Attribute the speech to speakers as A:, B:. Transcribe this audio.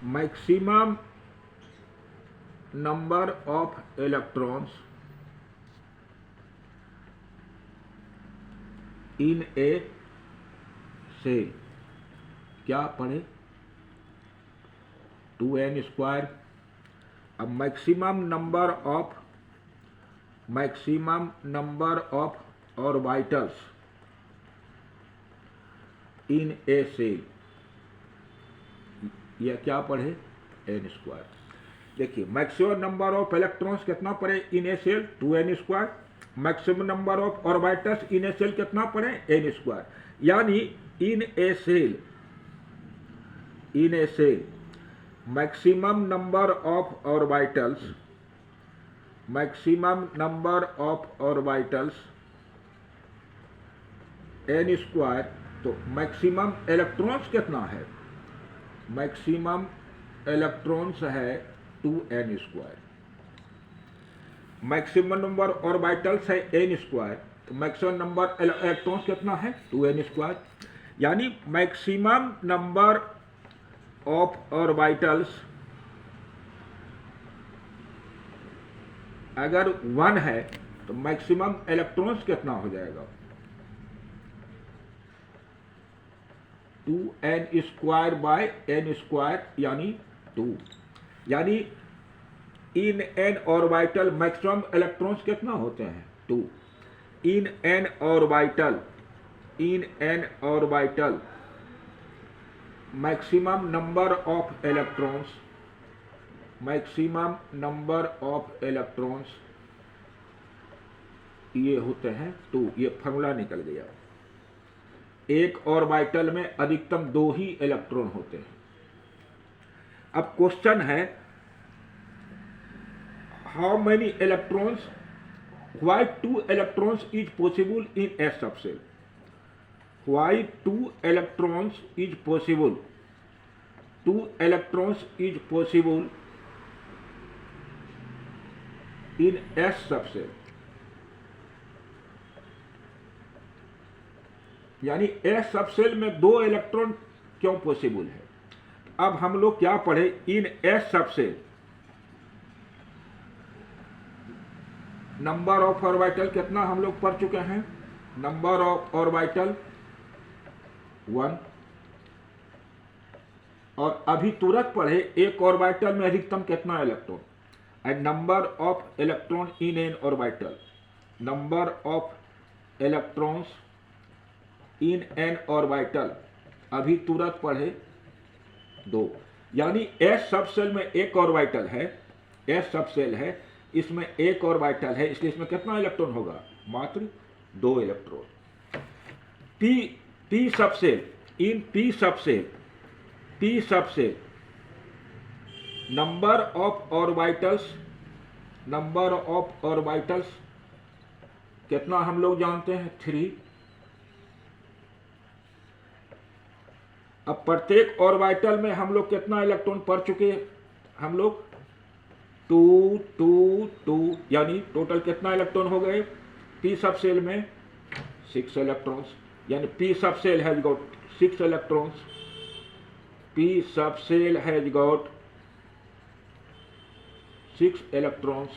A: maximum number of electrons in a cell, क्या पढ़े 2n square. अब maximum number of orbitals in a cell, यह क्या पढ़े n स्क्वायर। देखिए मैक्सिमम नंबर ऑफ इलेक्ट्रॉन्स कितना पढ़े in a cell 2n square, maximum number of orbitals in a cell कितना पढ़े n स्क्वायर। यानी in a cell maximum number of orbitals n square, तो मैक्सिमम इलेक्ट्रॉन्स कितना है, maximum electrons है 2n square. Maximum number orbitals है n square, तो maximum number electrons कितना है 2n स्क्वायर। यानी मैक्सिमम नंबर ऑफ ऑर्बिटल्स अगर 1 है तो मैक्सिमम इलेक्ट्रॉन्स कितना हो जाएगा 2n square by n square यानी 2। यानी इन n ऑर्बिटल मैक्सिमम इलेक्ट्रॉन्स कितना होते हैं 2। इन n orbital maximum number of electrons ये होते हैं 2। ये फॉर्मूला निकल गया। एक ऑर्बिटल में अधिकतम 2 ही इलेक्ट्रॉन होते हैं। अब क्वेश्चन है how many electrons, why 2 electrons is possible in A subshell, why 2 electrons is possible, 2 electrons is possible in S subshell. यानी एस सबसेल में 2 इलेक्ट्रॉन क्यों पॉसिबल है। अब हम लोग क्या पढ़े in S subshell number of orbital कितना हम लोग पढ़ चुके हैं, नंबर ऑफ ऑर्बिटल 1, और अभी तुरंत पढ़े एक ऑर्बिटल में अधिकतम कितना electron, and number of electron in an orbital, number of electrons in an orbital अभी तुरंत पढ़े 2। यानी एस सबसेल में एक ऑर्बिटल है, एस सबसेल है, इसमें एक ऑर्बिटल है, इसलिए इसमें कितना इलेक्ट्रॉन होगा मात्र 2 electron. P subshell, in P subshell number of orbitals कितना हम लोग जानते हैं 3। अब प्रत्येक ऑर्बिटल में हम लोग कितना इलेक्ट्रॉन पढ़ चुके हैं, हम लोग 2 2 2, यानी टोटल कितना इलेक्ट्रॉन हो गए पी सबसेल में 6 इलेक्ट्रॉन्स। यानी P subshell has got 6 electrons, P subshell has got 6 electrons.